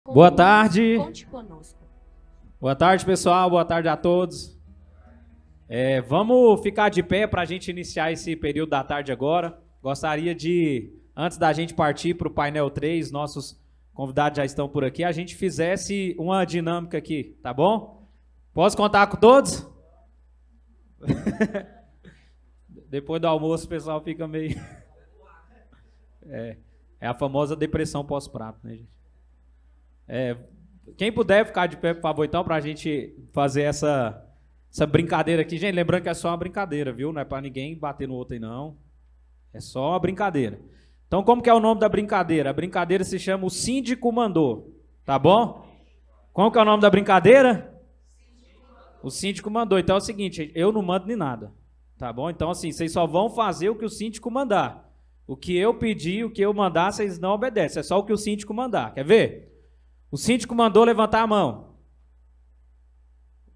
Boa tarde. Conte conosco. Boa tarde, pessoal. Boa tarde a todos. Vamos ficar de pé para a gente iniciar esse período da tarde agora. Gostaria de, antes da gente partir para o painel 3, nossos convidados já estão por aqui, a gente fizesse uma dinâmica aqui, tá bom? Posso contar com todos? Depois do almoço o pessoal fica meio... É a famosa depressão pós-prato, né, gente? Quem puder ficar de pé, por favor, então, para a gente fazer essa brincadeira aqui. Gente, lembrando que é só uma brincadeira, viu? Não é para ninguém bater no outro aí, não. É só uma brincadeira. Então, como que é o nome da brincadeira? A brincadeira se chama O Síndico Mandou, tá bom? Como que é o nome da brincadeira? O Síndico Mandou. Então é o seguinte, eu não mando nem nada, tá bom? Então, assim, vocês só vão fazer o que o síndico mandar. O que eu pedir, o que eu mandar, vocês não obedecem. É só o que o síndico mandar. Quer ver? O síndico mandou levantar a mão.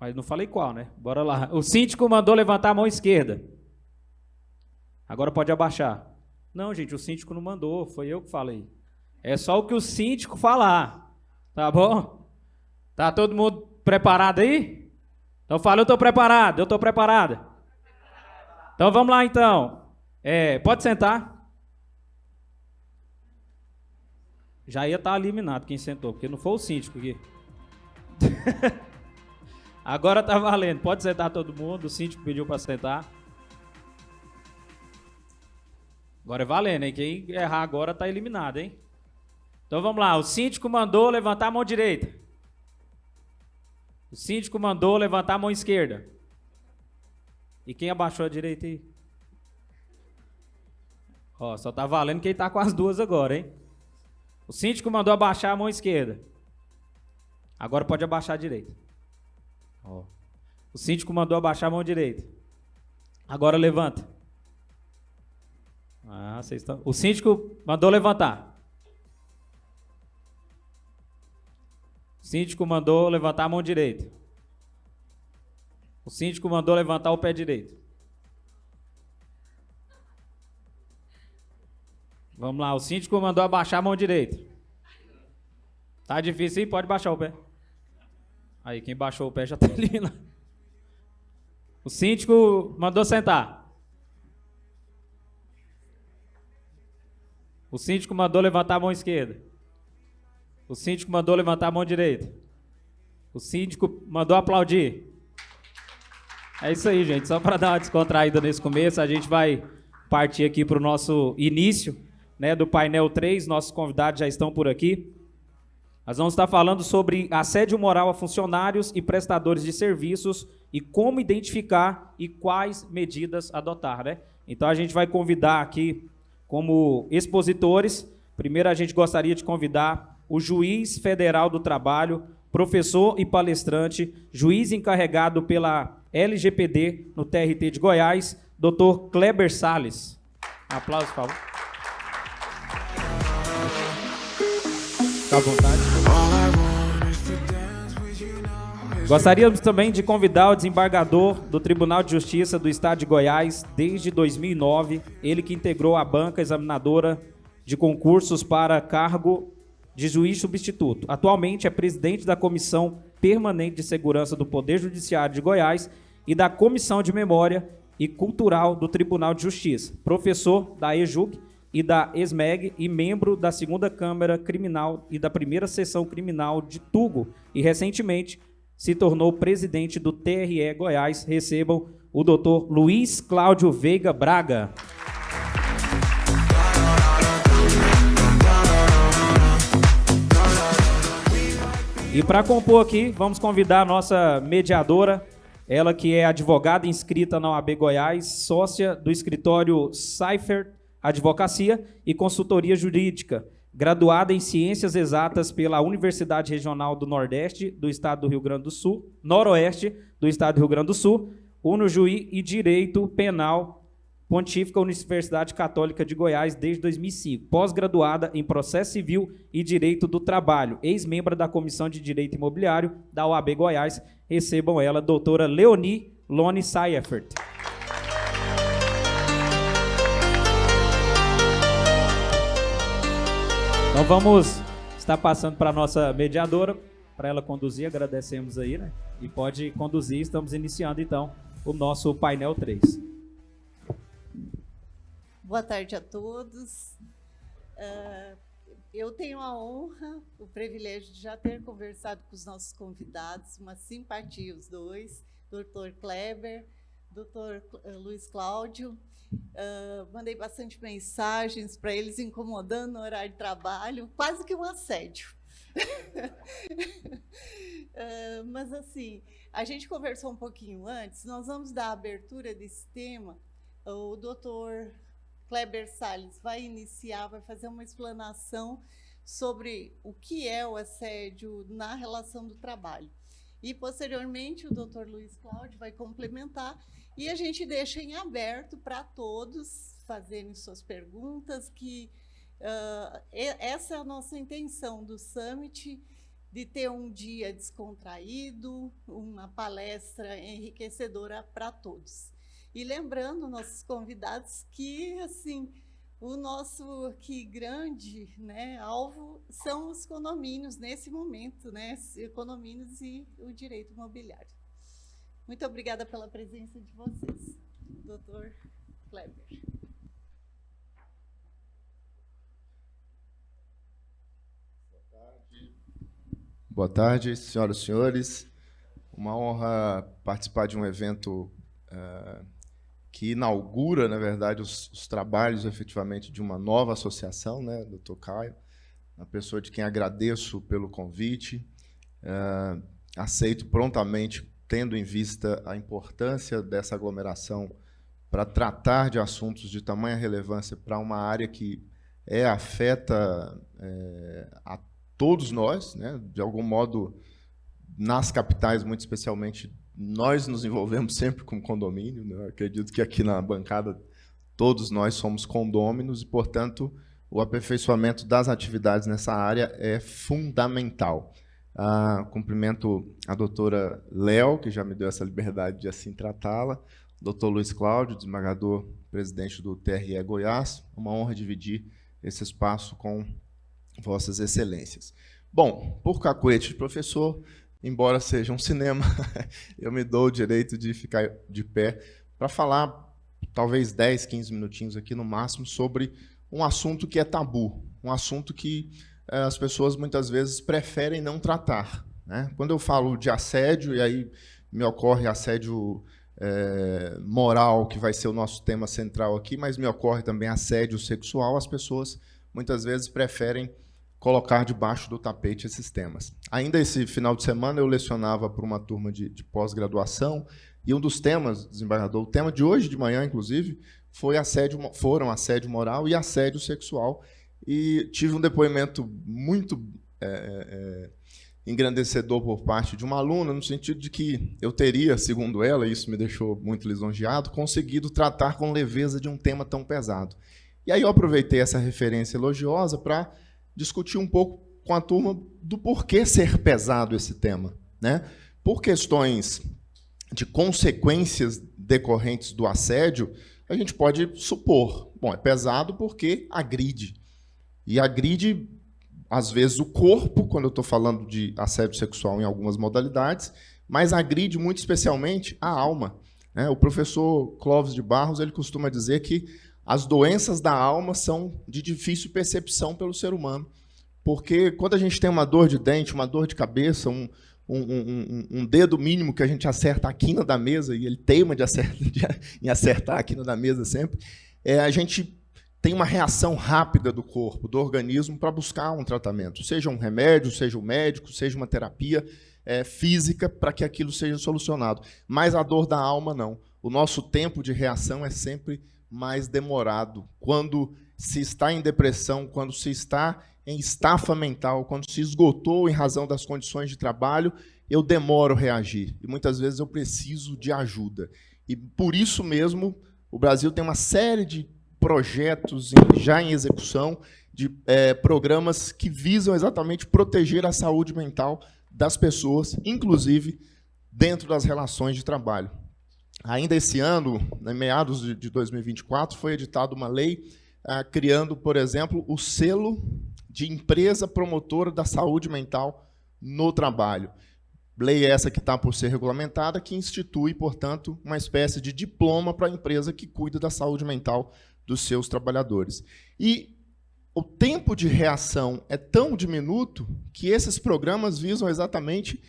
Mas não falei qual, né? Bora lá. O síndico mandou levantar a mão esquerda. Agora pode abaixar. Não, gente, o síndico não mandou. Foi eu que falei. É só o que o síndico falar. Tá bom? Tá todo mundo preparado aí? Então fala, eu estou preparado, eu estou preparada. Então vamos lá, então. Pode sentar. Já ia estar eliminado quem sentou, porque não foi o síndico aqui. Agora tá valendo. Pode sentar todo mundo. O síndico pediu para sentar. Agora é valendo, hein? Quem errar agora tá eliminado, hein? Então vamos lá. O síndico mandou levantar a mão direita. O síndico mandou levantar a mão esquerda. E quem abaixou a direita aí? Ó, só tá valendo quem tá com as duas agora, hein? O síndico mandou abaixar a mão esquerda. Agora pode abaixar a direita. Ó. O síndico mandou abaixar a mão direita. Agora levanta. Vocês estão... O síndico mandou levantar. O síndico mandou levantar a mão direita. O síndico mandou levantar o pé direito. Vamos lá, o síndico mandou abaixar a mão direita. Tá difícil, hein? Pode baixar o pé. Aí, quem baixou o pé já tá eliminado. O síndico mandou sentar. O síndico mandou levantar a mão esquerda. O síndico mandou levantar a mão direita. O síndico mandou aplaudir. É isso aí, gente. Só para dar uma descontraída nesse começo, a gente vai partir aqui para o nosso início, né, do painel 3, nossos convidados já estão por aqui. Nós vamos estar falando sobre assédio moral a funcionários e prestadores de serviços e como identificar e quais medidas adotar, né? Então a gente vai convidar aqui como expositores. Primeiro a gente gostaria de convidar o juiz federal do trabalho, professor e palestrante, juiz encarregado pela LGPD no TRT de Goiás, Dr. Kleber Salles. Aplausos, por favor. Fica à vontade. Gostaríamos também de convidar o desembargador do Tribunal de Justiça do Estado de Goiás desde 2009, ele que integrou a banca examinadora de concursos para cargo de juiz substituto. Atualmente é presidente da Comissão Permanente de Segurança do Poder Judiciário de Goiás e da Comissão de Memória e Cultural do Tribunal de Justiça, professor da EJUC e da ESMEG e membro da 2ª Câmara Criminal e da 1ª Seção Criminal de Tugo e, recentemente, se tornou presidente do TRE Goiás. Recebam o Dr. Luiz Cláudio Veiga Braga. E para compor aqui, vamos convidar a nossa mediadora, ela que é advogada inscrita na OAB Goiás, sócia do escritório Seifert Advocacia e Consultoria Jurídica, graduada em Ciências Exatas pela Universidade Regional do Nordeste do Estado do Rio Grande do Sul, Noroeste do Estado do Rio Grande do Sul, UNO-JUI e Direito Penal, Pontífica Universidade Católica de Goiás desde 2005, pós-graduada em Processo Civil e Direito do Trabalho, ex-membro da Comissão de Direito Imobiliário da OAB Goiás. Recebam ela, doutora Leoni Lone Seifert. Então vamos está passando para a nossa mediadora, para ela conduzir, agradecemos aí, né? E pode conduzir, estamos iniciando então o nosso painel 3. Boa tarde a todos. Eu tenho a honra, o privilégio de já ter conversado com os nossos convidados, uma simpatia os dois, Dr. Kleber, Dr. Luiz Cláudio. Mandei bastante mensagens para eles, incomodando no horário de trabalho, quase que um assédio. Mas, assim, a gente conversou um pouquinho antes, nós vamos dar a abertura desse tema. O doutor Kleber Salles vai iniciar, vai fazer uma explanação sobre o que é o assédio na relação do trabalho. E, posteriormente, o doutor Luiz Cláudio vai complementar e a gente deixa em aberto para todos fazerem suas perguntas, que essa é a nossa intenção do Summit, de ter um dia descontraído, uma palestra enriquecedora para todos. E lembrando, nossos convidados, que assim, o nosso grande, né, alvo são os condomínios nesse momento, né, condomínios e o direito imobiliário. Muito obrigada pela presença de vocês. Doutor Kleber. Boa tarde, senhoras e senhores. Uma honra participar de um evento que inaugura, na verdade, os trabalhos, efetivamente, de uma nova associação, né, Dr. Caio, uma pessoa de quem agradeço pelo convite, aceito prontamente, tendo em vista a importância dessa aglomeração para tratar de assuntos de tamanha relevância para uma área que afeta a todos nós, né, de algum modo, nas capitais, muito especialmente, nós nos envolvemos sempre com condomínio, né? Eu acredito que aqui na bancada todos nós somos condôminos e, portanto, o aperfeiçoamento das atividades nessa área é fundamental. Cumprimento a doutora Léo, que já me deu essa liberdade de assim tratá-la, doutor Luiz Cláudio, desembargador presidente do TRE Goiás, uma honra dividir esse espaço com vossas excelências. Bom, por cacuete de professor, embora seja um cinema, eu me dou o direito de ficar de pé para falar talvez 10, 15 minutinhos aqui no máximo sobre um assunto que é tabu, um assunto que as pessoas muitas vezes preferem não tratar, né? Quando eu falo de assédio, e aí me ocorre assédio moral, que vai ser o nosso tema central aqui, mas me ocorre também assédio sexual, as pessoas muitas vezes preferem colocar debaixo do tapete esses temas. Ainda esse final de semana eu lecionava para uma turma de pós-graduação e um dos temas, desembargador, o tema de hoje de manhã, inclusive, foram assédio moral e assédio sexual. E tive um depoimento muito engrandecedor por parte de uma aluna, no sentido de que eu teria, segundo ela, e isso me deixou muito lisonjeado, conseguido tratar com leveza de um tema tão pesado. E aí eu aproveitei essa referência elogiosa para discutir um pouco com a turma do porquê ser pesado esse tema, né? Por questões de consequências decorrentes do assédio, a gente pode supor, bom, é pesado porque agride. E agride, às vezes, o corpo, quando eu estou falando de assédio sexual em algumas modalidades, mas agride muito especialmente a alma, né? O professor Clóvis de Barros, ele costuma dizer que as doenças da alma são de difícil percepção pelo ser humano, porque quando a gente tem uma dor de dente, uma dor de cabeça, um dedo mínimo que a gente acerta a quina da mesa, e ele teima em acertar a quina da mesa sempre, a gente tem uma reação rápida do corpo, do organismo, para buscar um tratamento, seja um remédio, seja um médico, seja uma terapia física, para que aquilo seja solucionado. Mas a dor da alma, não. O nosso tempo de reação é sempre mais demorado. Quando se está em depressão, quando se está em estafa mental, quando se esgotou em razão das condições de trabalho, eu demoro a reagir. E muitas vezes eu preciso de ajuda. E por isso mesmo, o Brasil tem uma série de projetos já em execução, de programas que visam exatamente proteger a saúde mental das pessoas, inclusive dentro das relações de trabalho. Ainda esse ano, em meados de 2024, foi editada uma lei criando, por exemplo, o selo de empresa promotora da saúde mental no trabalho. Lei essa que está por ser regulamentada, que institui, portanto, uma espécie de diploma para a empresa que cuida da saúde mental dos seus trabalhadores. E o tempo de reação é tão diminuto que esses programas visam exatamente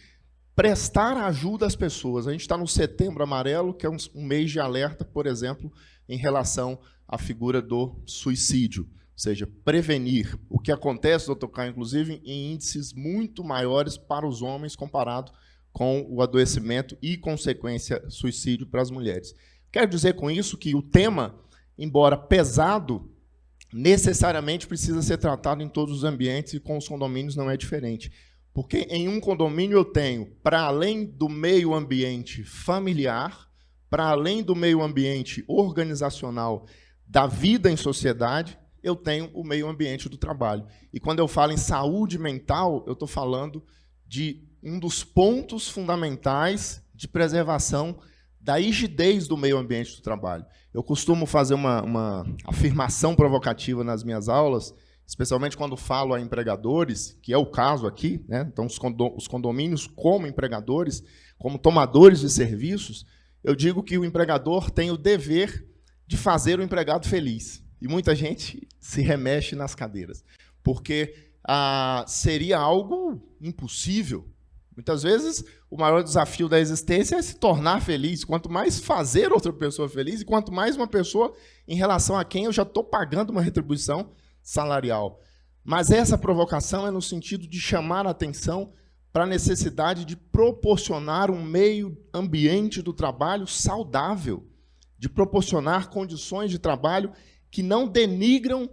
prestar ajuda às pessoas. A gente está no Setembro Amarelo, que é um mês de alerta, por exemplo, em relação à figura do suicídio, ou seja, prevenir. O que acontece, doutor Caio, inclusive, em índices muito maiores para os homens comparado com o adoecimento e, consequência, suicídio para as mulheres. Quero dizer com isso que o tema, embora pesado, necessariamente precisa ser tratado em todos os ambientes e com os condomínios não é diferente. Porque em um condomínio eu tenho, para além do meio ambiente familiar, para além do meio ambiente organizacional da vida em sociedade, eu tenho o meio ambiente do trabalho. E quando eu falo em saúde mental, eu estou falando de um dos pontos fundamentais de preservação da rigidez do meio ambiente do trabalho. Eu costumo fazer uma afirmação provocativa nas minhas aulas, especialmente quando falo a empregadores, que é o caso aqui, né? Então, os condomínios como empregadores, como tomadores de serviços, eu digo que o empregador tem o dever de fazer o empregado feliz. E muita gente se remexe nas cadeiras, porque seria algo impossível. Muitas vezes, o maior desafio da existência é se tornar feliz. Quanto mais fazer outra pessoa feliz, e quanto mais uma pessoa em relação a quem eu já estou pagando uma retribuição salarial. Mas essa provocação é no sentido de chamar a atenção para a necessidade de proporcionar um meio ambiente do trabalho saudável, de proporcionar condições de trabalho que não denigram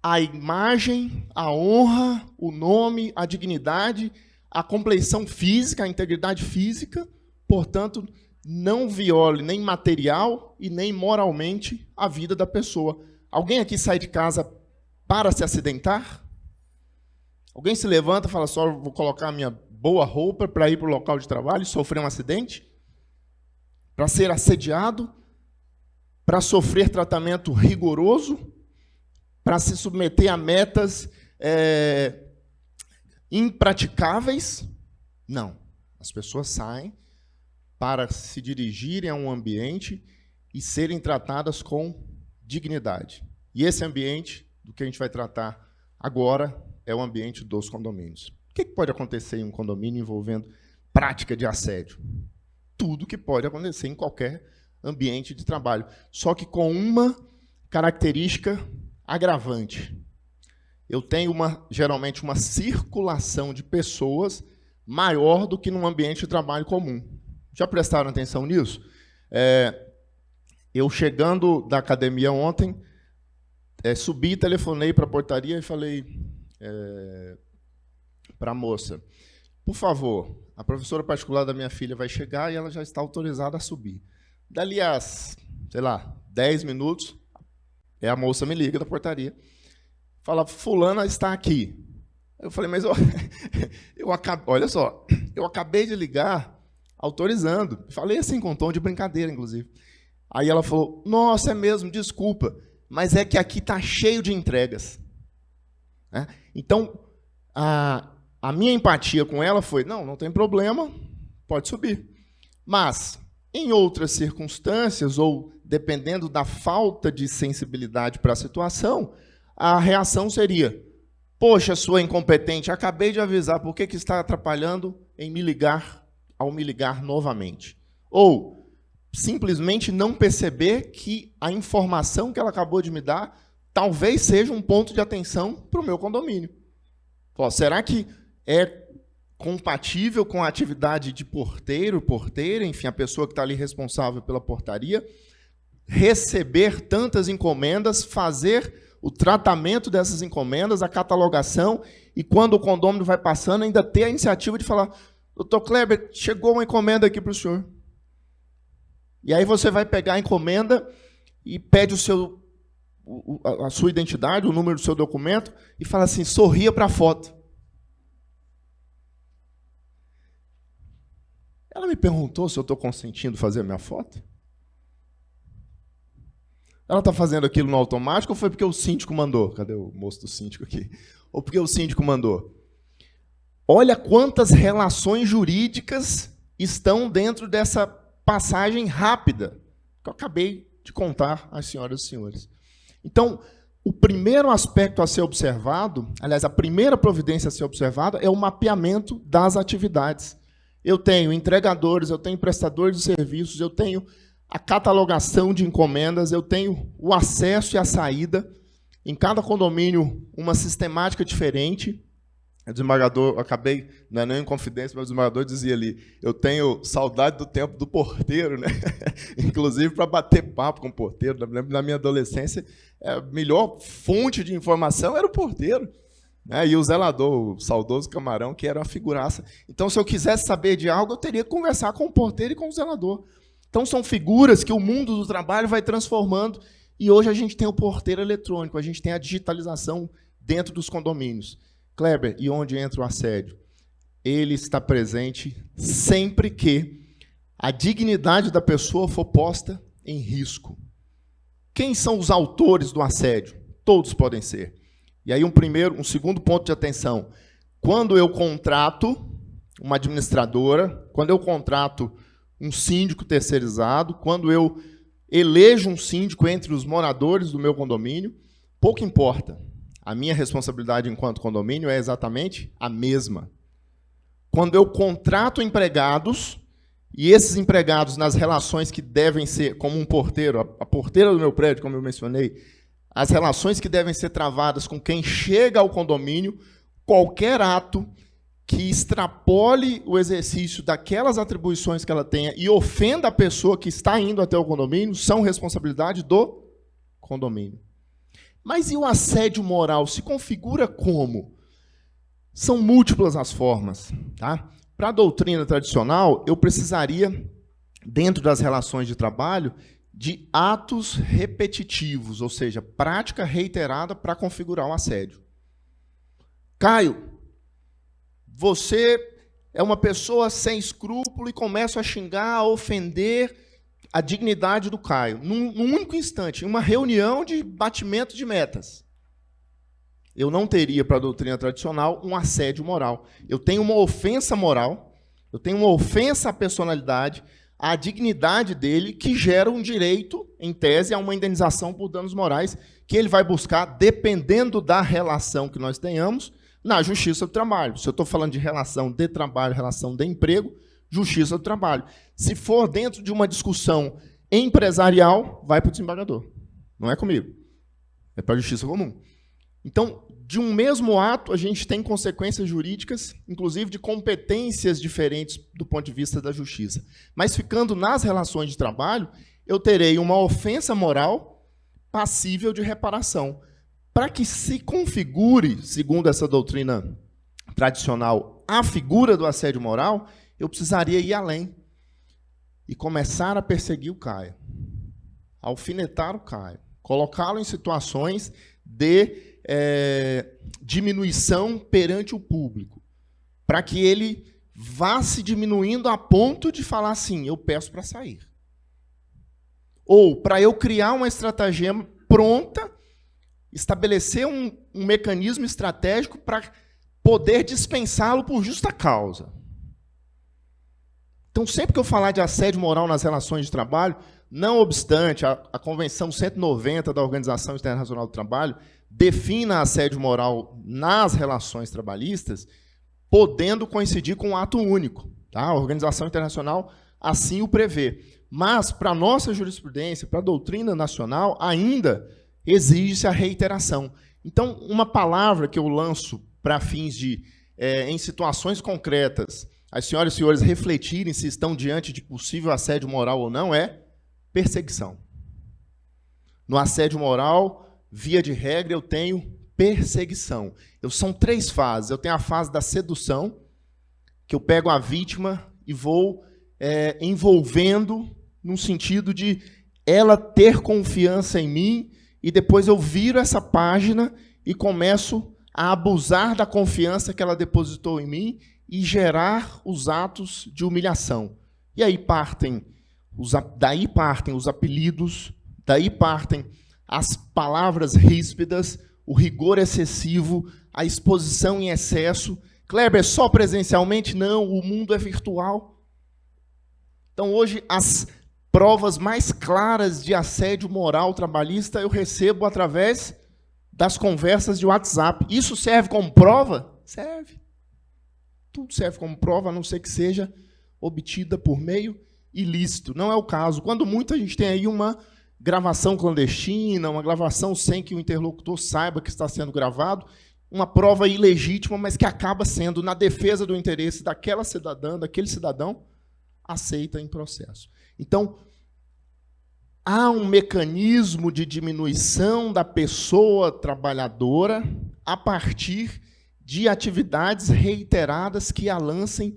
a imagem, a honra, o nome, a dignidade, a compleição física, a integridade física, portanto, não viole nem material e nem moralmente a vida da pessoa. Alguém aqui sai de casa para se acidentar? Alguém se levanta e fala, só vou colocar a minha boa roupa para ir para o local de trabalho e sofrer um acidente? Para ser assediado? Para sofrer tratamento rigoroso? Para se submeter a metas impraticáveis? Não. As pessoas saem para se dirigirem a um ambiente e serem tratadas com dignidade. E esse ambiente, do que a gente vai tratar agora, é o ambiente dos condomínios. O que pode acontecer em um condomínio envolvendo prática de assédio? Tudo que pode acontecer em qualquer ambiente de trabalho, só que com uma característica agravante. Eu tenho, geralmente, uma circulação de pessoas maior do que num ambiente de trabalho comum. Já prestaram atenção nisso? Eu, chegando da academia ontem, subi, telefonei para a portaria e falei para a moça, por favor, a professora particular da minha filha vai chegar e ela já está autorizada a subir. Dali a, sei lá, 10 minutos, a moça me liga da portaria, fala, fulana está aqui. Eu falei, mas olha só, eu acabei de ligar autorizando. Falei assim, com um tom de brincadeira, inclusive. Aí ela falou, nossa, é mesmo, desculpa, mas é que aqui está cheio de entregas. Então, a minha empatia com ela foi, não tem problema, pode subir. Mas, em outras circunstâncias, ou dependendo da falta de sensibilidade para a situação, a reação seria, poxa, sua incompetente, acabei de avisar, por que está atrapalhando em me ligar, ao me ligar novamente? Ou simplesmente não perceber que a informação que ela acabou de me dar talvez seja um ponto de atenção para o meu condomínio. Será que é compatível com a atividade de porteiro, porteira, enfim, a pessoa que está ali responsável pela portaria, receber tantas encomendas, fazer o tratamento dessas encomendas, a catalogação, e quando o condomínio vai passando, ainda ter a iniciativa de falar, doutor Kleber, chegou uma encomenda aqui para o senhor. E aí você vai pegar a encomenda e pede a sua identidade, o número do seu documento, e fala assim, sorria para a foto. Ela me perguntou se eu estou consentindo fazer a minha foto. Ela está fazendo aquilo no automático ou foi porque o síndico mandou? Cadê o moço do síndico aqui? Ou porque o síndico mandou? Olha quantas relações jurídicas estão dentro dessa passagem rápida que eu acabei de contar às senhoras e senhores. Então, o primeiro aspecto a ser observado, aliás, a primeira providência a ser observada é o mapeamento das atividades. Eu tenho entregadores, eu tenho prestadores de serviços, eu tenho a catalogação de encomendas, eu tenho o acesso e a saída. Em cada condomínio, uma sistemática diferente. O desembargador, acabei, não é nem em confidência, mas o desembargador dizia ali, eu tenho saudade do tempo do porteiro, né? Inclusive para bater papo com o porteiro. Eu lembro, na minha adolescência, a melhor fonte de informação era o porteiro. Né? E o zelador, o saudoso Camarão, que era uma figuraça. Então, se eu quisesse saber de algo, eu teria que conversar com o porteiro e com o zelador. Então, são figuras que o mundo do trabalho vai transformando. E hoje a gente tem o porteiro eletrônico, a gente tem a digitalização dentro dos condomínios. Kleber, e onde entra o assédio? Ele está presente sempre que a dignidade da pessoa for posta em risco. Quem são os autores do assédio? Todos podem ser. E aí um segundo ponto de atenção. Quando eu contrato uma administradora, quando eu contrato um síndico terceirizado, quando eu elejo um síndico entre os moradores do meu condomínio, pouco importa. A minha responsabilidade enquanto condomínio é exatamente a mesma. Quando eu contrato empregados, e esses empregados nas relações que devem ser, como um porteiro, a porteira do meu prédio, como eu mencionei, as relações que devem ser travadas com quem chega ao condomínio, qualquer ato que extrapole o exercício daquelas atribuições que ela tenha e ofenda a pessoa que está indo até o condomínio, são responsabilidade do condomínio. Mas e o assédio moral se configura como? São múltiplas as formas. Tá? Para a doutrina tradicional, eu precisaria, dentro das relações de trabalho, de atos repetitivos, ou seja, prática reiterada para configurar o assédio. Caio, você é uma pessoa sem escrúpulo e começa a xingar, a ofender a dignidade do Caio. Num único instante, em uma reunião de batimento de metas. Eu não teria, para a doutrina tradicional, um assédio moral. Eu tenho uma ofensa moral, eu tenho uma ofensa à personalidade, à dignidade dele, que gera um direito, em tese, a uma indenização por danos morais, que ele vai buscar, dependendo da relação que nós tenhamos, na Justiça do Trabalho. Se eu estou falando de relação de trabalho, relação de emprego, Justiça do Trabalho. Se for dentro de uma discussão empresarial, vai para o desembargador. Não é comigo. É para a Justiça Comum. Então, de um mesmo ato, a gente tem consequências jurídicas, inclusive de competências diferentes do ponto de vista da Justiça. Mas, ficando nas relações de trabalho, eu terei uma ofensa moral passível de reparação. Para que se configure, segundo essa doutrina tradicional, a figura do assédio moral, eu precisaria ir além e começar a perseguir o Caio, alfinetar o Caio, colocá-lo em situações de diminuição perante o público, para que ele vá se diminuindo a ponto de falar assim, eu peço para sair. Ou para eu criar uma estratégia pronta, estabelecer um mecanismo estratégico para poder dispensá-lo por justa causa. Então, sempre que eu falar de assédio moral nas relações de trabalho, não obstante a Convenção 190 da Organização Internacional do Trabalho defina assédio moral nas relações trabalhistas, podendo coincidir com um ato único. Tá? A Organização Internacional assim o prevê. Mas, para a nossa jurisprudência, para a doutrina nacional, ainda exige-se a reiteração. Então, uma palavra que eu lanço para fins de, em situações concretas, as senhoras e senhores refletirem se estão diante de possível assédio moral ou não, é perseguição. No assédio moral, via de regra, eu tenho perseguição. São 3 fases. Eu tenho a fase da sedução, que eu pego a vítima e vou envolvendo no sentido de ela ter confiança em mim, e depois eu viro essa página e começo a abusar da confiança que ela depositou em mim e gerar os atos de humilhação. E aí daí partem os apelidos, daí partem as palavras ríspidas, o rigor excessivo, a exposição em excesso. Kleber, só presencialmente? Não, o mundo é virtual. Então, hoje, as provas mais claras de assédio moral trabalhista eu recebo através das conversas de WhatsApp. Isso serve como prova? Serve. Tudo serve como prova, a não ser que seja obtida por meio ilícito. Não é o caso. Quando muito, a gente tem aí uma gravação clandestina, uma gravação sem que o interlocutor saiba que está sendo gravado, uma prova ilegítima, mas que acaba sendo, na defesa do interesse daquela cidadã, daquele cidadão, aceita em processo. Então, há um mecanismo de diminuição da pessoa trabalhadora a partir de atividades reiteradas que a lancem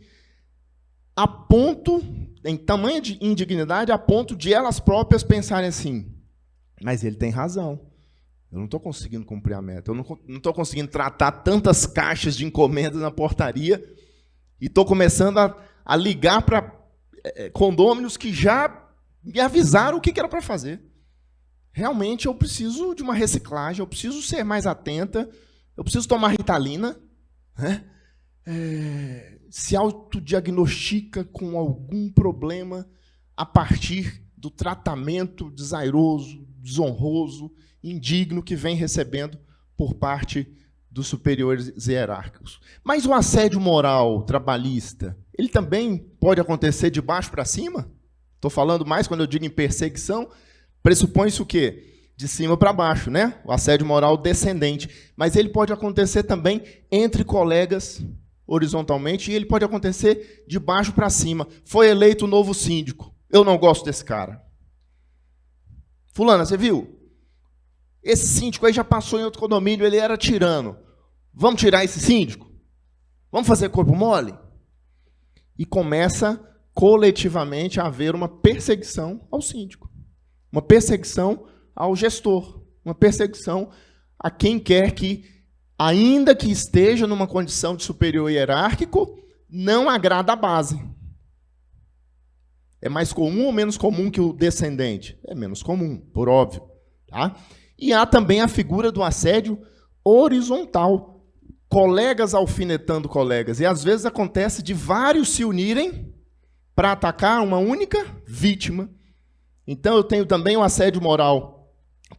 a ponto, em tamanho de indignidade, a ponto de elas próprias pensarem assim, mas ele tem razão, eu não estou conseguindo cumprir a meta, eu não estou conseguindo tratar tantas caixas de encomendas na portaria e estou começando a ligar para condôminos que já me avisaram o que era para fazer. Realmente eu preciso de uma reciclagem, eu preciso ser mais atenta, eu preciso tomar Ritalina, né? Se autodiagnostica com algum problema a partir do tratamento desairoso, desonroso, indigno que vem recebendo por parte dos superiores hierárquicos. Mas o assédio moral trabalhista, ele também pode acontecer de baixo para cima? Estou falando mais quando eu digo em perseguição, pressupõe-se o quê? De cima para baixo, né? O assédio moral descendente. Mas ele pode acontecer também entre colegas, horizontalmente, e ele pode acontecer de baixo para cima. Foi eleito o novo síndico. Eu não gosto desse cara. Fulana, você viu? Esse síndico aí já passou em outro condomínio, ele era tirano. Vamos tirar esse síndico? Vamos fazer corpo mole? E começa coletivamente a haver uma perseguição ao síndico, uma perseguição ao gestor, uma perseguição a quem quer que, ainda que esteja numa condição de superior hierárquico, não agrada a base. É mais comum ou menos comum que o descendente? É menos comum, por óbvio. Tá? E há também a figura do assédio horizontal. Colegas alfinetando colegas. E às vezes acontece de vários se unirem para atacar uma única vítima. Então eu tenho também o assédio moral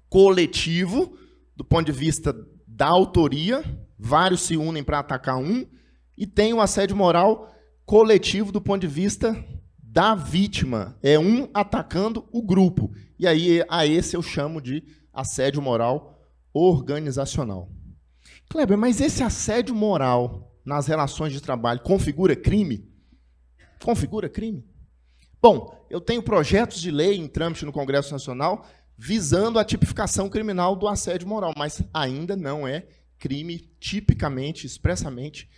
coletivo, do ponto de vista da autoria, vários se unem para atacar um, e tem o assédio moral coletivo do ponto de vista da vítima, é um atacando o grupo. E aí a esse eu chamo de assédio moral organizacional. Kleber, mas esse assédio moral nas relações de trabalho configura crime? Configura crime? Bom, eu tenho projetos de lei em trâmite no Congresso Nacional visando a tipificação criminal do assédio moral, mas ainda não é crime tipicamente, expressamente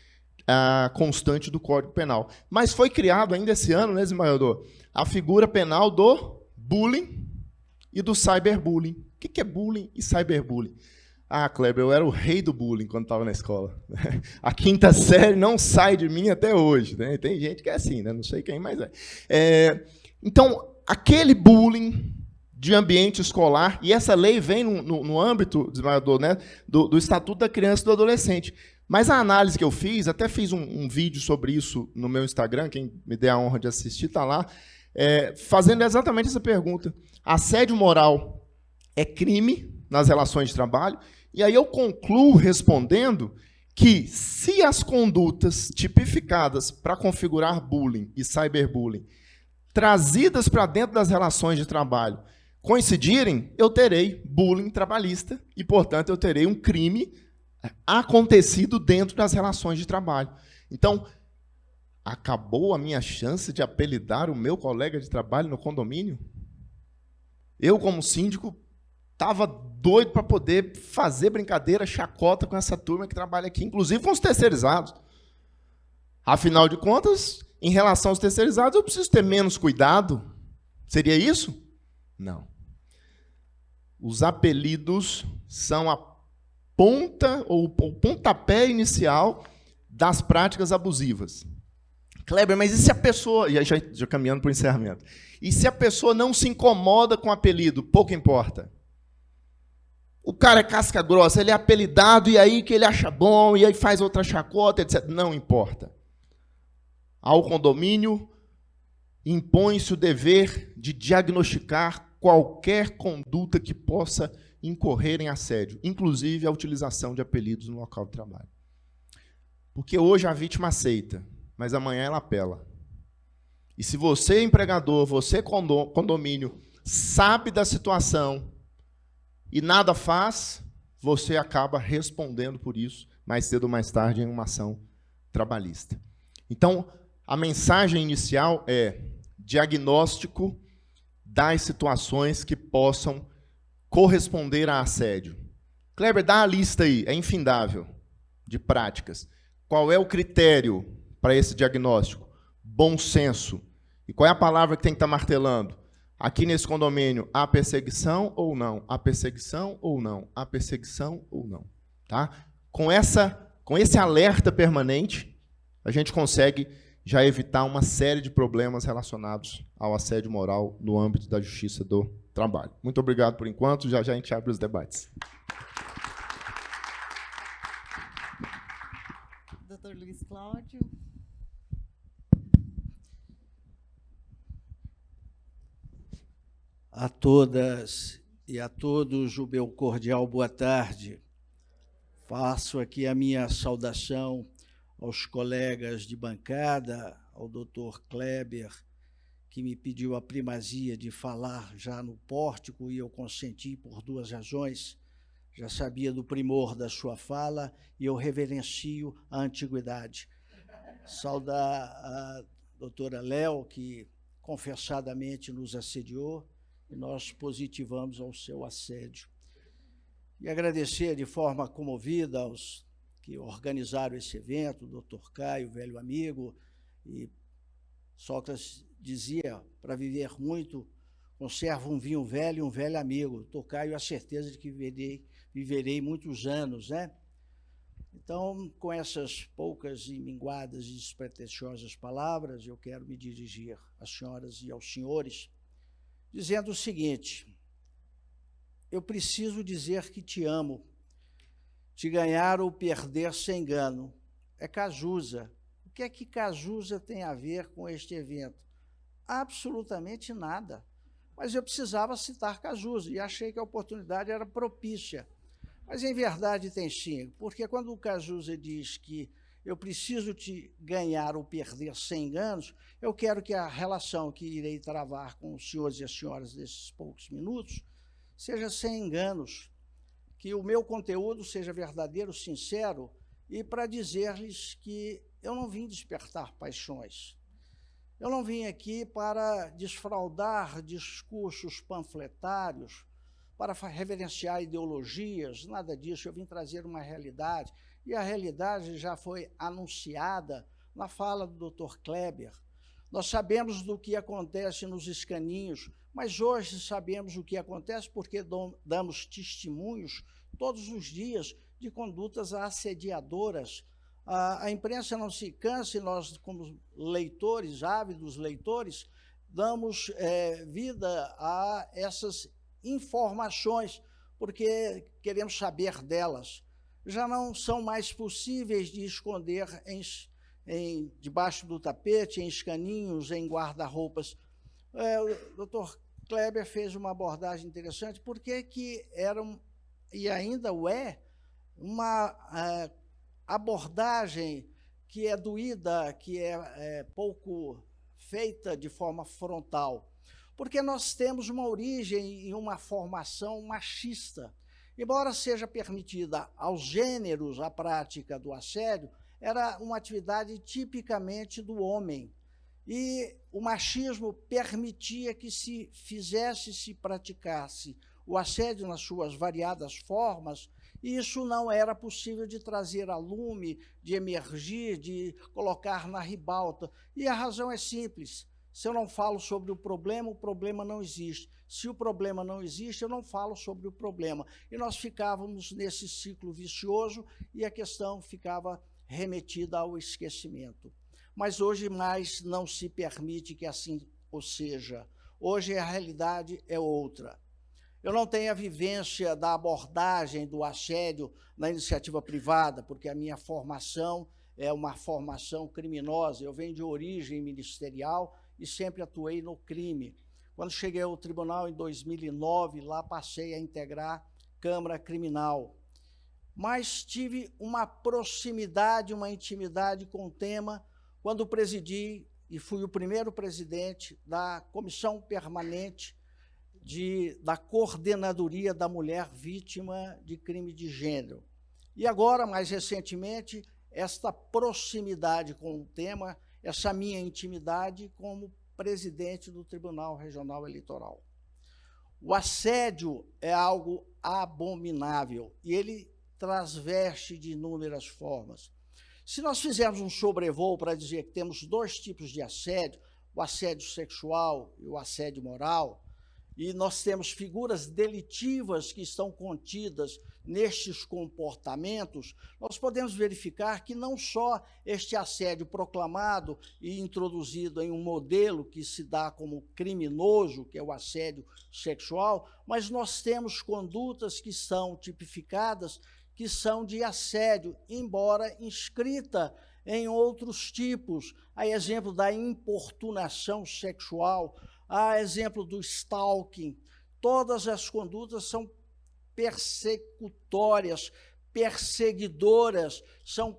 constante do Código Penal. Mas foi criado ainda esse ano, né, desembargador, a figura penal do bullying e do cyberbullying. O que é bullying e cyberbullying? Ah, Kleber, eu era o rei do bullying quando estava na escola. A quinta série não sai de mim até hoje. Né? Tem gente que é assim, né? Não sei quem mais é. Então, aquele bullying de ambiente escolar, e essa lei vem no âmbito, desembargador, né, do Estatuto da Criança e do Adolescente. Mas a análise que eu fiz, até fiz um vídeo sobre isso no meu Instagram, quem me der a honra de assistir está lá, fazendo exatamente essa pergunta. Assédio moral é crime nas relações de trabalho? E aí eu concluo respondendo que, se as condutas tipificadas para configurar bullying e cyberbullying, trazidas para dentro das relações de trabalho, coincidirem, eu terei bullying trabalhista e, portanto, eu terei um crime acontecido dentro das relações de trabalho. Então, acabou a minha chance de apelidar o meu colega de trabalho no condomínio? Eu, como síndico, estava doido para poder fazer brincadeira, chacota com essa turma que trabalha aqui, inclusive com os terceirizados. Afinal de contas, em relação aos terceirizados, eu preciso ter menos cuidado. Seria isso? Não. Os apelidos são a ponta ou o pontapé inicial das práticas abusivas. Kleber, mas e se a pessoa... Já caminhando para o encerramento. E se a pessoa não se incomoda com o apelido? Pouco importa. o cara é casca grossa, ele é apelidado, e aí que ele acha bom, e aí faz outra chacota, etc. Não importa. Ao condomínio, impõe-se o dever de diagnosticar qualquer conduta que possa incorrer em assédio, inclusive a utilização de apelidos no local de trabalho. Porque hoje a vítima aceita, mas amanhã ela apela. E se você, empregador, você, condomínio, sabe da situação e nada faz, você acaba respondendo por isso, mais cedo ou mais tarde, em uma ação trabalhista. Então, a mensagem inicial é diagnóstico das situações que possam corresponder a assédio. Kleber, dá a lista aí, é infindável, de práticas. Qual é o critério para esse diagnóstico? Bom senso. E qual é a palavra que tem que estar martelando? Aqui nesse condomínio, há perseguição ou não? Há perseguição ou não? Há perseguição ou não? Tá? Com esse alerta permanente, a gente consegue já evitar uma série de problemas relacionados ao assédio moral no âmbito da justiça do trabalho. Muito obrigado por enquanto, já a gente abre os debates. Dr. Luiz Cláudio. A todas e a todos o meu cordial boa tarde. Faço aqui a minha saudação aos colegas de bancada, ao Dr. Kleber, que me pediu a primazia de falar já no pórtico, e eu consenti por duas razões. Já sabia do primor da sua fala e eu reverencio a antiguidade. Saudar a doutora Léo, que confessadamente nos assediou, e nós positivamos ao seu assédio. E agradecer de forma comovida aos que organizaram esse evento, o doutor Caio, velho amigo, e Sócrates dizia, para viver muito, conserva um vinho velho e um velho amigo. Doutor Caio, a certeza de que viverei muitos anos, né? Então, com essas poucas e minguadas e despretensiosas palavras, eu quero me dirigir às senhoras e aos senhores, dizendo o seguinte: eu preciso dizer que te amo. Te ganhar ou perder sem engano. É Cazuza. O que é que Cazuza tem a ver com este evento? Absolutamente nada. Mas eu precisava citar Cazuza e achei que a oportunidade era propícia. Mas, em verdade, tem sim, porque quando o Cazuza diz que eu preciso te ganhar ou perder sem enganos, eu quero que a relação que irei travar com os senhores e as senhoras nesses poucos minutos seja sem enganos, que o meu conteúdo seja verdadeiro, sincero, e para dizer-lhes que eu não vim despertar paixões. Eu não vim aqui para desfraudar discursos panfletários, para reverenciar ideologias, nada disso. Eu vim trazer uma realidade, e a realidade já foi anunciada na fala do Dr. Kleber. Nós sabemos do que acontece nos escaninhos, mas hoje sabemos o que acontece porque damos testemunhos todos os dias de condutas assediadoras. A imprensa não se cansa, e nós, como leitores, ávidos leitores, damos vida a essas informações, porque queremos saber delas. Já não são mais possíveis de esconder debaixo do tapete, em escaninhos, em guarda-roupas. O doutor Kleber fez uma abordagem interessante, porque que era, e ainda o é, uma abordagem que é doída, que é pouco feita de forma frontal. Porque nós temos uma origem e uma formação machista. Embora seja permitida aos gêneros a prática do assédio, era uma atividade tipicamente do homem. E o machismo permitia que se fizesse, se praticasse o assédio nas suas variadas formas, e isso não era possível de trazer a lume, de emergir, de colocar na ribalta. E a razão é simples: se eu não falo sobre o problema não existe. Se o problema não existe, eu não falo sobre o problema. E nós ficávamos nesse ciclo vicioso e a questão ficava remetida ao esquecimento. Mas hoje mais não se permite que assim o seja. Hoje a realidade é outra. Eu não tenho a vivência da abordagem do assédio na iniciativa privada, porque a minha formação é uma formação criminosa. Eu venho de origem ministerial e sempre atuei no crime. Quando cheguei ao tribunal em 2009, lá passei a integrar Câmara Criminal. Mas tive uma proximidade, uma intimidade com o tema quando presidi e fui o primeiro presidente da Comissão Permanente da Coordenadoria da Mulher Vítima de Crime de Gênero. E agora, mais recentemente, esta proximidade com o tema, essa minha intimidade como presidente do Tribunal Regional Eleitoral. O assédio é algo abominável e ele transveste de inúmeras formas. Se nós fizermos um sobrevoo para dizer que temos dois tipos de assédio, o assédio sexual e o assédio moral, e nós temos figuras delitivas que estão contidas nestes comportamentos, nós podemos verificar que não só este assédio proclamado e introduzido em um modelo que se dá como criminoso, que é o assédio sexual, mas nós temos condutas que são tipificadas, que são de assédio, embora inscrita em outros tipos, a exemplo da importunação sexual, a exemplo do stalking. Todas as condutas são persecutórias, perseguidoras, são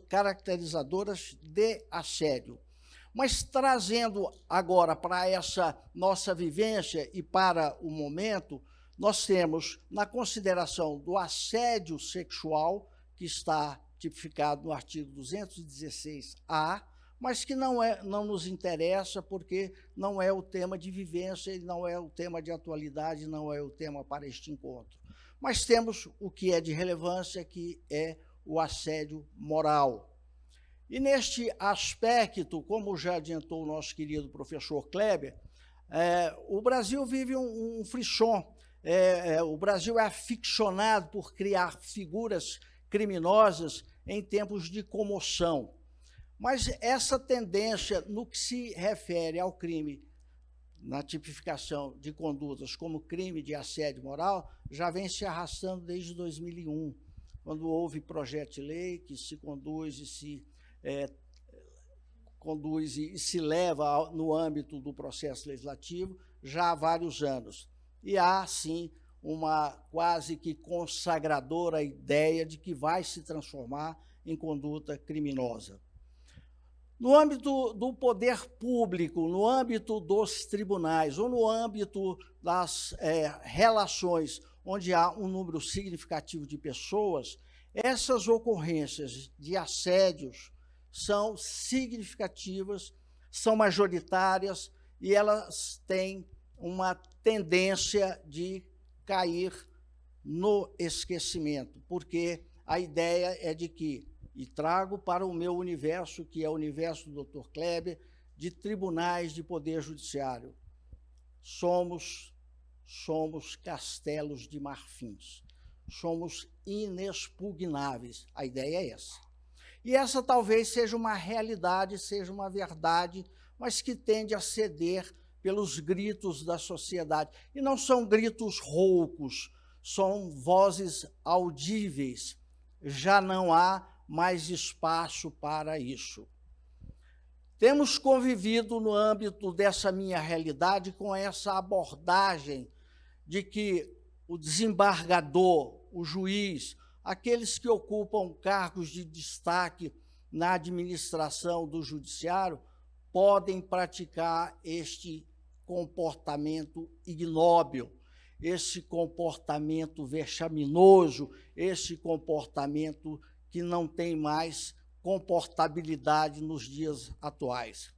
caracterizadoras de assédio. Mas trazendo agora para essa nossa vivência e para o momento, nós temos na consideração do assédio sexual, que está tipificado no artigo 216-A, mas que não nos interessa porque não é o tema de vivência, e não é o tema de atualidade, não é o tema para este encontro. Mas temos o que é de relevância, que é o assédio moral. E neste aspecto, como já adiantou o nosso querido professor Kleber, o Brasil vive um frisson. O Brasil é aficionado por criar figuras criminosas em tempos de comoção. Mas essa tendência, no que se refere ao crime, na tipificação de condutas como crime de assédio moral, já vem se arrastando desde 2001, quando houve projeto de lei que se conduz e se leva no âmbito do processo legislativo já há vários anos. E há, sim, uma quase que consagradora ideia de que vai se transformar em conduta criminosa. No âmbito do poder público, no âmbito dos tribunais ou no âmbito das relações onde há um número significativo de pessoas, essas ocorrências de assédios são significativas, são majoritárias e elas têm uma tendência de cair no esquecimento, porque a ideia é de que, e trago para o meu universo, que é o universo do Dr. Kleber, de tribunais de poder judiciário. Somos castelos de marfins, somos inexpugnáveis. A ideia é essa. E essa talvez seja uma realidade, seja uma verdade, mas que tende a ceder pelos gritos da sociedade. E não são gritos roucos, são vozes audíveis. Já não há mais espaço para isso. Temos convivido no âmbito dessa minha realidade com essa abordagem de que o desembargador, o juiz, aqueles que ocupam cargos de destaque na administração do judiciário, podem praticar este comportamento ignóbil, esse comportamento vexaminoso, esse comportamento que não tem mais comportabilidade nos dias atuais.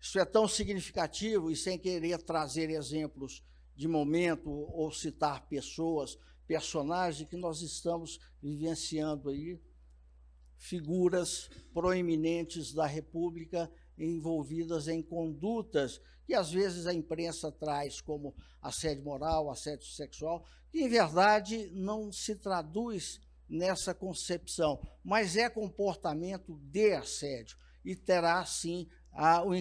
Isso é tão significativo, e sem querer trazer exemplos de momento ou citar pessoas, personagens, que nós estamos vivenciando aí, figuras proeminentes da República envolvidas em condutas que às vezes a imprensa traz como assédio moral, assédio sexual, que em verdade não se traduz nessa concepção, mas é comportamento de assédio e terá, sim, o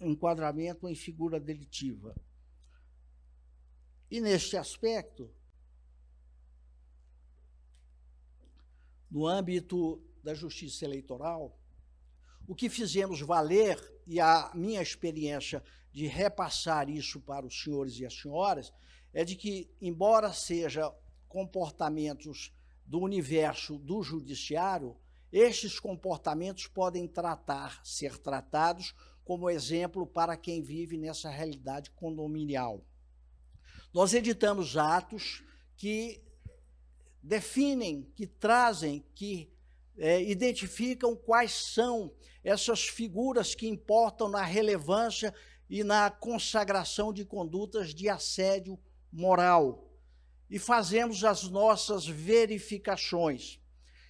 enquadramento em figura delitiva. E, neste aspecto, no âmbito da justiça eleitoral, o que fizemos valer, e a minha experiência de repassar isso para os senhores e as senhoras, é de que, embora seja comportamentos do universo do judiciário, estes comportamentos podem ser tratados como exemplo para quem vive nessa realidade condominial. Nós editamos atos que definem, que trazem, que identificam quais são essas figuras que importam na relevância e na consagração de condutas de assédio moral. E fazemos as nossas verificações.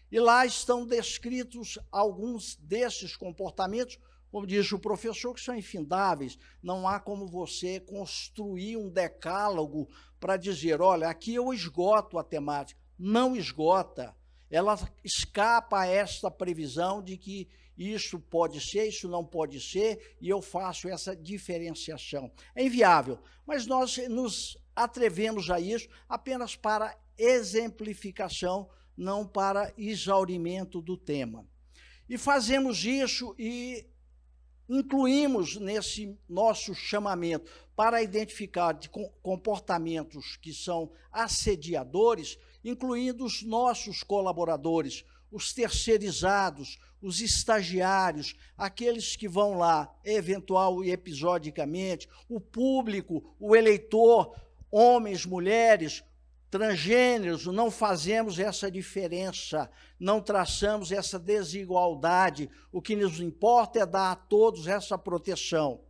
E lá estão descritos alguns desses comportamentos, como diz o professor, que são infindáveis. Não há como você construir um decálogo para dizer, olha, aqui eu esgoto a temática. Não esgota. Ela escapa a esta previsão de que isso pode ser, isso não pode ser, e eu faço essa diferenciação. É inviável, mas nós nos atrevemos a isso apenas para exemplificação, não para exaurimento do tema. E fazemos isso e incluímos nesse nosso chamamento para identificar comportamentos que são assediadores, incluindo os nossos colaboradores, os terceirizados, os estagiários, aqueles que vão lá, eventual e episodicamente, o público, o eleitor, homens, mulheres, transgêneros, não fazemos essa diferença, não traçamos essa desigualdade. O que nos importa é dar a todos essa proteção.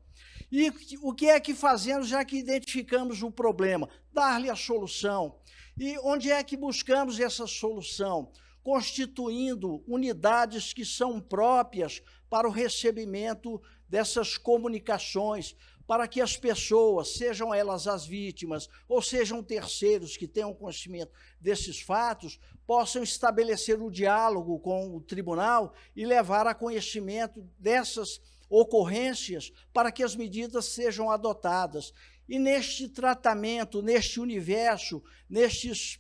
E o que é que fazemos, já que identificamos o problema? Dar-lhe a solução. E onde é que buscamos essa solução? Constituindo unidades que são próprias para o recebimento dessas comunicações, para que as pessoas, sejam elas as vítimas ou sejam terceiros que tenham conhecimento desses fatos, possam estabelecer o diálogo com o tribunal e levar a conhecimento dessas ocorrências para que as medidas sejam adotadas. E neste tratamento, neste universo, nestes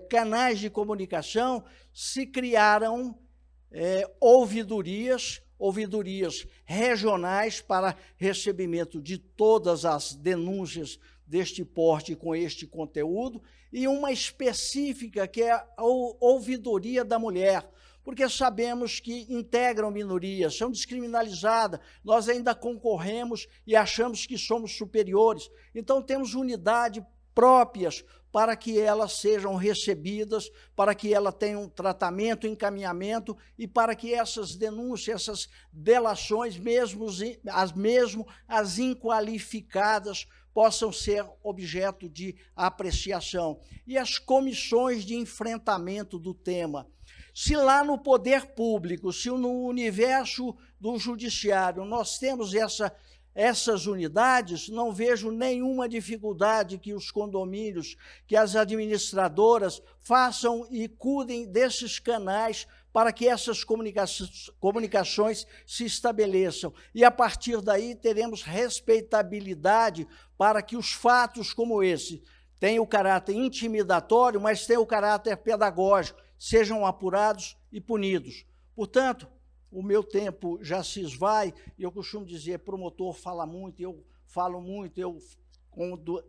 canais de comunicação, se criaram ouvidorias regionais para recebimento de todas as denúncias deste porte com este conteúdo, e uma específica, que é a ouvidoria da mulher, porque sabemos que integram minorias, são descriminalizadas, nós ainda concorremos e achamos que somos superiores. Então, temos unidades próprias para que elas sejam recebidas, para que ela tenha um tratamento, encaminhamento, e para que essas denúncias, essas delações, mesmo as inqualificadas, possam ser objeto de apreciação. E as comissões de enfrentamento do tema. Se lá no poder público, se no universo do judiciário nós temos essas unidades, não vejo nenhuma dificuldade que os condomínios, que as administradoras façam e cuidem desses canais para que essas comunicações se estabeleçam. E, a partir daí, teremos respeitabilidade para que os fatos como esse tenham o caráter intimidatório, mas tenham o caráter pedagógico, sejam apurados e punidos. Portanto, o meu tempo já se esvai, e eu costumo dizer, promotor fala muito, eu falo muito.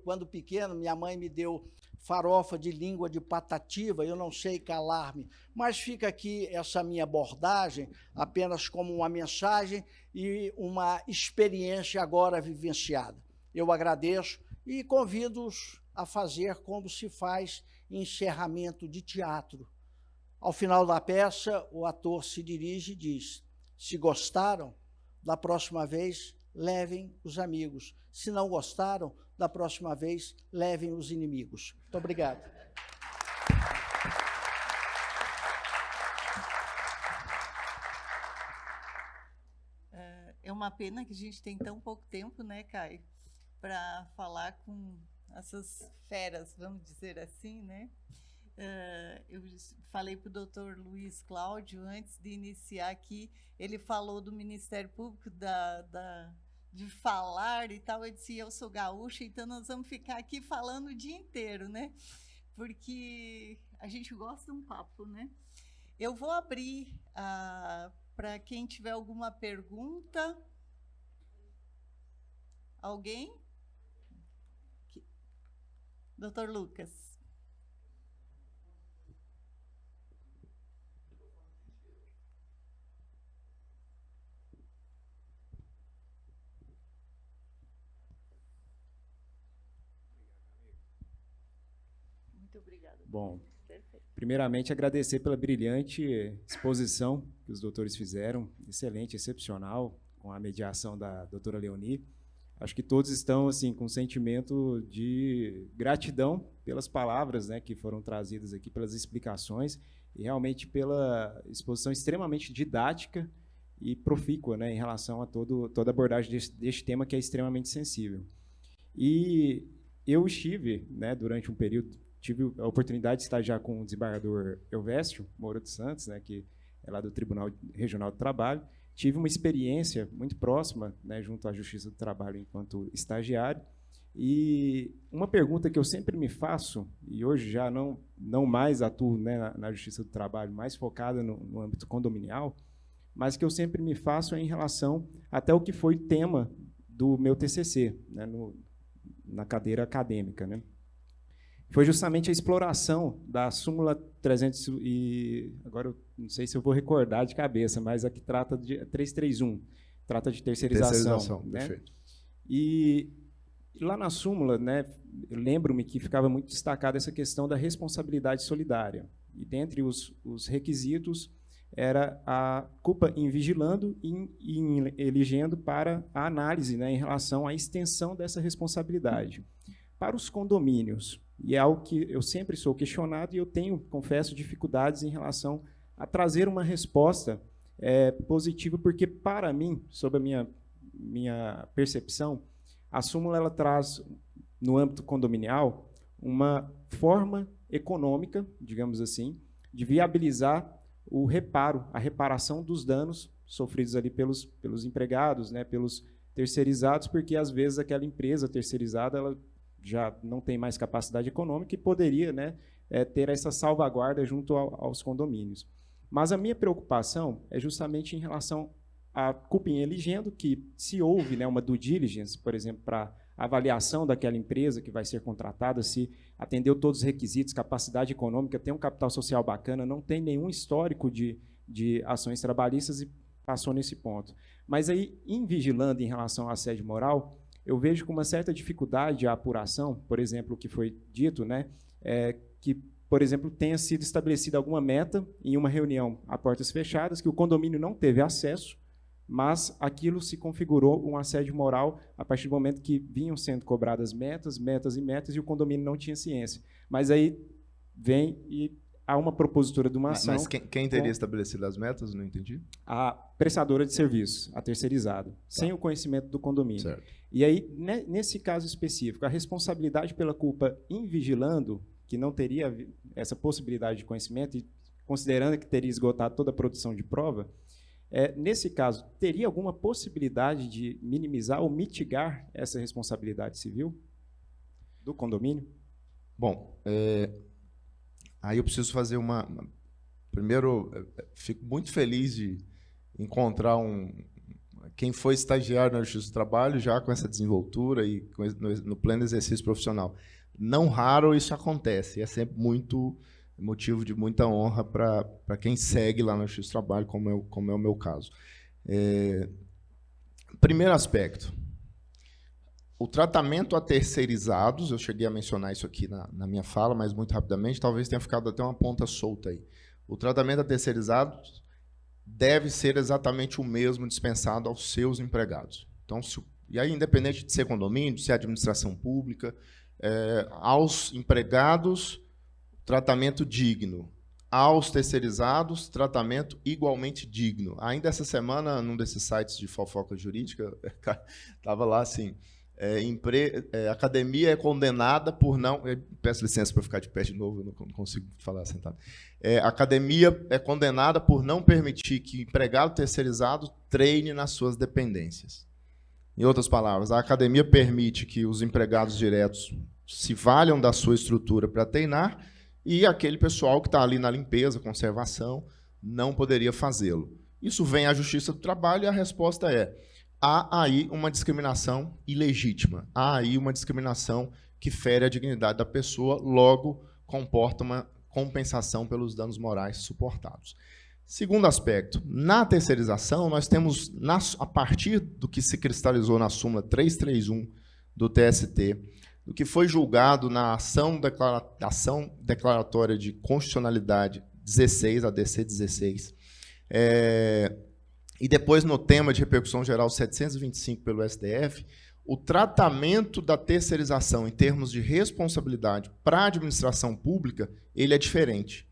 Quando pequeno, minha mãe me deu farofa de língua de patativa, eu não sei calar-me, mas fica aqui essa minha abordagem apenas como uma mensagem e uma experiência agora vivenciada. Eu agradeço e convido-os a fazer como se faz em encerramento de teatro. Ao final da peça, o ator se dirige e diz: se gostaram, da próxima vez, levem os amigos. Se não gostaram, da próxima vez, levem os inimigos. Muito obrigado. É uma pena que a gente tem tão pouco tempo, né, Caio, para falar com essas feras, vamos dizer assim, né? Eu falei para o doutor Luiz Cláudio, antes de iniciar aqui, ele falou do Ministério Público, de falar e tal. Eu disse, eu sou gaúcha, então nós vamos ficar aqui falando o dia inteiro, né? Porque a gente gosta de um papo, né? Eu vou abrir para quem tiver alguma pergunta. Alguém? Doutor Lucas. Muito obrigada. Bom, Perfeito. primeiramente agradecer pela brilhante exposição que os doutores fizeram, excelente, excepcional, com a mediação da doutora Leoni. Acho que todos estão assim com um sentimento de gratidão pelas palavras, né, que foram trazidas aqui, pelas explicações e realmente pela exposição extremamente didática e profícua, né, em relação a toda a abordagem deste tema que é extremamente sensível. E eu estive, né, durante um período, tive a oportunidade de estagiar com o desembargador Elvésio Moura dos Santos, né, que é lá do Tribunal Regional do Trabalho. Tive uma experiência muito próxima, né, junto à Justiça do Trabalho enquanto estagiário. E uma pergunta que eu sempre me faço, e hoje já não mais atuo, né, na Justiça do Trabalho, mais focada no âmbito condominial, mas que eu sempre me faço é em relação até o que foi tema do meu TCC, né, na cadeira acadêmica, né? Foi justamente a exploração da súmula 300 e agora eu não sei se eu vou recordar de cabeça, mas a que trata de 331, trata de terceirização, né? Perfeito. E lá na súmula, né, eu lembro-me que ficava muito destacada essa questão da responsabilidade solidária. E dentre os requisitos era a culpa em vigilando e em elegendo para a análise, né, em relação à extensão dessa responsabilidade. Para os condomínios, e é algo que eu sempre sou questionado e eu tenho, confesso, dificuldades em relação a trazer uma resposta positiva, porque, para mim, sob a minha percepção, a súmula ela traz, no âmbito condominial, uma forma econômica, digamos assim, de viabilizar o reparo, a reparação dos danos sofridos ali pelos empregados, né, pelos terceirizados, porque, às vezes, aquela empresa terceirizada ela já não tem mais capacidade econômica e poderia, né, ter essa salvaguarda junto aos condomínios. Mas a minha preocupação é justamente em relação à culpa em eligendo, que se houve, né, uma due diligence, por exemplo, para avaliação daquela empresa que vai ser contratada, se atendeu todos os requisitos, capacidade econômica, tem um capital social bacana, não tem nenhum histórico de ações trabalhistas e passou nesse ponto. Mas aí, em vigilando em relação à assédio moral, eu vejo com uma certa dificuldade a apuração, por exemplo, o que foi dito, né, que, por exemplo, tenha sido estabelecida alguma meta em uma reunião a portas fechadas, que o condomínio não teve acesso, mas aquilo se configurou um assédio moral a partir do momento que vinham sendo cobradas metas e o condomínio não tinha ciência. Mas aí vem e há uma propositura de uma ação... Mas quem teria estabelecido as metas? Não entendi. A prestadora de serviço, a terceirizada, sem o conhecimento do condomínio. Certo. E aí, nesse caso específico, a responsabilidade pela culpa em vigilando, que não teria essa possibilidade de conhecimento, e considerando que teria esgotado toda a produção de prova, nesse caso, teria alguma possibilidade de minimizar ou mitigar essa responsabilidade civil do condomínio? Bom, aí eu preciso fazer Primeiro, fico muito feliz de encontrar quem foi estagiário na Justiça do Trabalho já com essa desenvoltura e no pleno exercício profissional. Não raro isso acontece, é sempre motivo de muita honra para quem segue lá na Justiça do Trabalho, como é o meu caso. Primeiro aspecto, o tratamento a terceirizados, eu cheguei a mencionar isso aqui na minha fala, mas muito rapidamente, talvez tenha ficado até uma ponta solta aí. O tratamento a terceirizados deve ser exatamente o mesmo dispensado aos seus empregados. Então, e aí, independente de ser condomínio, de ser administração pública, aos empregados, tratamento digno. Aos terceirizados, tratamento igualmente digno. Ainda essa semana, num desses sites de fofoca jurídica, estava lá assim, academia é condenada por não... Peço licença para ficar de pé de novo, eu não consigo falar sentado. Academia é condenada por não permitir que empregado terceirizado treine nas suas dependências. Em outras palavras, a academia permite que os empregados diretos se valham da sua estrutura para treinar e aquele pessoal que está ali na limpeza, conservação, não poderia fazê-lo. Isso vem à Justiça do Trabalho e a resposta é: há aí uma discriminação ilegítima, há aí uma discriminação que fere a dignidade da pessoa, logo comporta uma compensação pelos danos morais suportados. Segundo aspecto, na terceirização, nós temos, a partir do que se cristalizou na súmula 331 do TST, do que foi julgado na ação declaratória de constitucionalidade 16, a DC 16, e depois no tema de repercussão geral 725 pelo STF, o tratamento da terceirização em termos de responsabilidade para a administração pública, ele é diferente.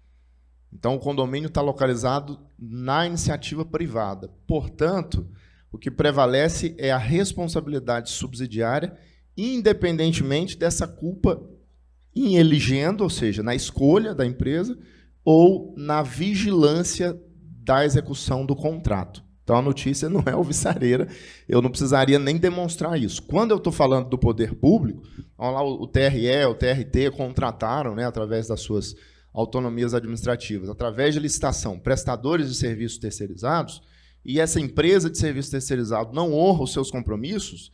Então, o condomínio está localizado na iniciativa privada. Portanto, o que prevalece é a responsabilidade subsidiária, independentemente dessa culpa em elegendo, ou seja, na escolha da empresa, ou na vigilância da execução do contrato. Então, a notícia não é alvissareira, eu não precisaria nem demonstrar isso. Quando eu estou falando do poder público, lá o TRE, o TRT contrataram, né, através das suas autonomias administrativas, através de licitação, prestadores de serviços terceirizados, e essa empresa de serviço terceirizado não honra os seus compromissos,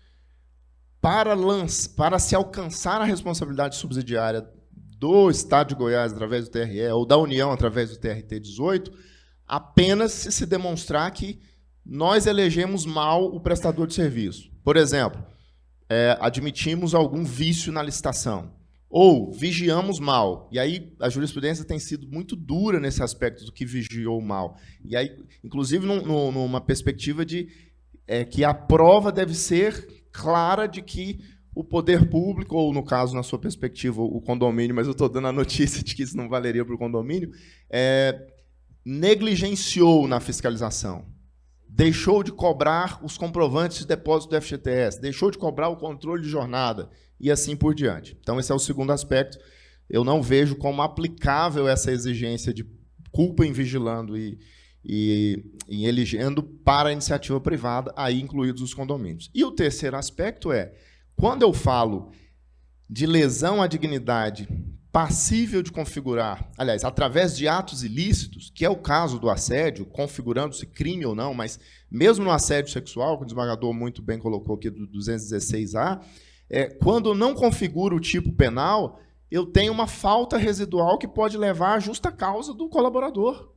para se alcançar a responsabilidade subsidiária do Estado de Goiás, através do TRE, ou da União, através do TRT 18, apenas se demonstrar que nós elegemos mal o prestador de serviço. Por exemplo, admitimos algum vício na licitação, ou vigiamos mal. E aí a jurisprudência tem sido muito dura nesse aspecto do que vigiou mal. E aí, inclusive, numa perspectiva de que a prova deve ser clara de que o poder público, ou, no caso, na sua perspectiva, o condomínio, mas eu estou dando a notícia de que isso não valeria para o condomínio, negligenciou na fiscalização, deixou de cobrar os comprovantes de depósito do FGTS, deixou de cobrar o controle de jornada, e assim por diante. Então, esse é o segundo aspecto. Eu não vejo como aplicável essa exigência de culpa em vigilando e em elegendo para a iniciativa privada, aí incluídos os condomínios. E o terceiro aspecto é, quando eu falo de lesão à dignidade passível de configurar, aliás, através de atos ilícitos, que é o caso do assédio, configurando-se crime ou não, mas mesmo no assédio sexual, que o desembargador muito bem colocou aqui do 216A, quando não configura o tipo penal, eu tenho uma falta residual que pode levar à justa causa do colaborador,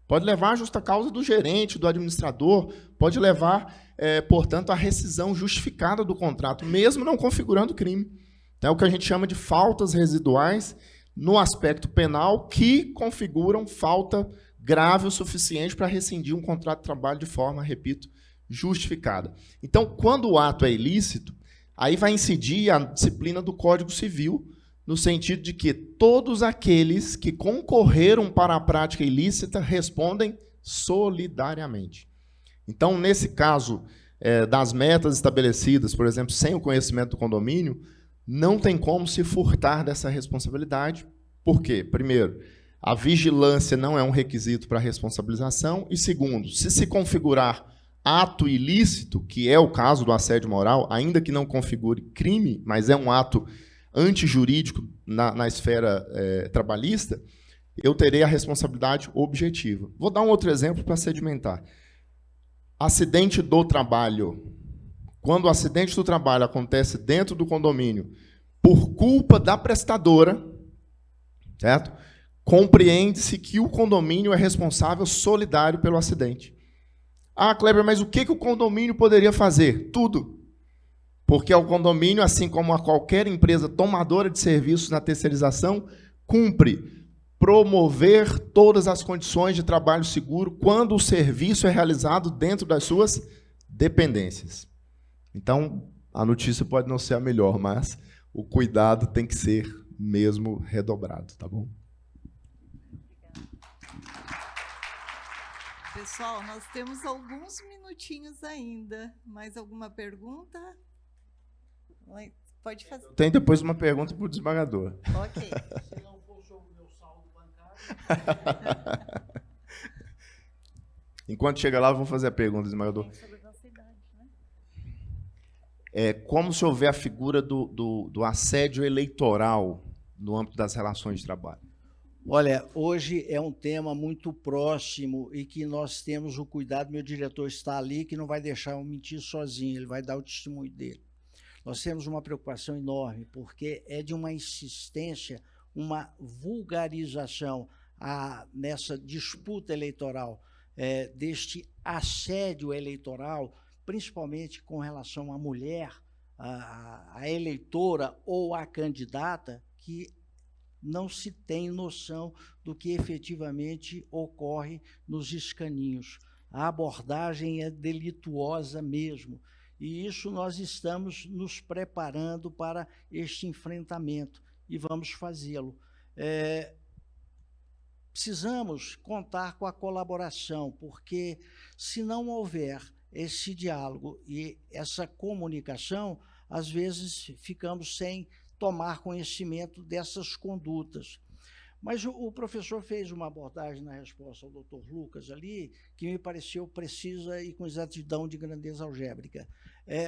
pode levar à justa causa do gerente, do administrador, pode levar, portanto, à rescisão justificada do contrato, mesmo não configurando crime. Então, é o que a gente chama de faltas residuais no aspecto penal que configuram falta grave o suficiente para rescindir um contrato de trabalho de forma, repito, justificada. Então, quando o ato é ilícito, aí vai incidir a disciplina do Código Civil, no sentido de que todos aqueles que concorreram para a prática ilícita respondem solidariamente. Então, nesse caso das metas estabelecidas, por exemplo, sem o conhecimento do condomínio, não tem como se furtar dessa responsabilidade. Por quê? Primeiro, a vigilância não é um requisito para a responsabilização. E segundo, se configurar ato ilícito, que é o caso do assédio moral, ainda que não configure crime, mas é um ato antijurídico na esfera trabalhista, eu terei a responsabilidade objetiva. Vou dar um outro exemplo para sedimentar. Acidente do trabalho. Quando o acidente do trabalho acontece dentro do condomínio por culpa da prestadora, certo? Compreende-se que o condomínio é responsável solidário pelo acidente. Ah, Kleber, mas o que o condomínio poderia fazer? Tudo. Porque o condomínio, assim como a qualquer empresa tomadora de serviços na terceirização, cumpre promover todas as condições de trabalho seguro quando o serviço é realizado dentro das suas dependências. Então, a notícia pode não ser a melhor, mas o cuidado tem que ser mesmo redobrado, tá bom? Pessoal, nós temos alguns minutinhos ainda. Mais alguma pergunta? Pode fazer. Tem depois uma pergunta para o desembargador. Ok. Se não for sobre o meu saldo bancário. Enquanto chega lá, eu vou fazer a pergunta, desembargador. Sobre a nossa idade, né? Como se houver a figura do assédio eleitoral no âmbito das relações de trabalho? Olha, hoje é um tema muito próximo e que nós temos o cuidado, meu diretor está ali, que não vai deixar eu mentir sozinho, ele vai dar o testemunho dele. Nós temos uma preocupação enorme, porque é de uma insistência, uma vulgarização nessa disputa eleitoral, deste assédio eleitoral, principalmente com relação à mulher, a eleitora ou a candidata, que não se tem noção do que efetivamente ocorre nos escaninhos. A abordagem é delituosa mesmo, e isso nós estamos nos preparando para este enfrentamento, e vamos fazê-lo. Precisamos contar com a colaboração, porque se não houver esse diálogo e essa comunicação, às vezes ficamos sem tomar conhecimento dessas condutas. Mas o professor fez uma abordagem na resposta ao doutor Lucas ali, que me pareceu precisa e com exatidão de grandeza algébrica.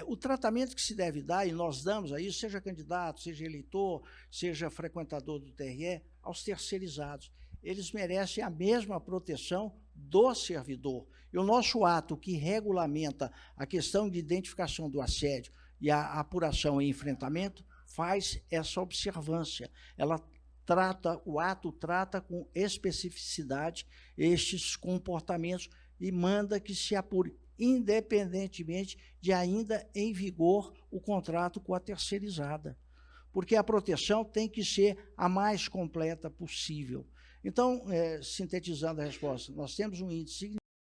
O tratamento que se deve dar, e nós damos a isso, seja candidato, seja eleitor, seja frequentador do TRE, aos terceirizados. Eles merecem a mesma proteção do servidor. E o nosso ato que regulamenta a questão de identificação do assédio e a apuração e enfrentamento faz essa observância. O ato trata com especificidade estes comportamentos e manda que se apure, independentemente de ainda em vigor o contrato com a terceirizada. Porque a proteção tem que ser a mais completa possível. Então, sintetizando a resposta, nós temos um índice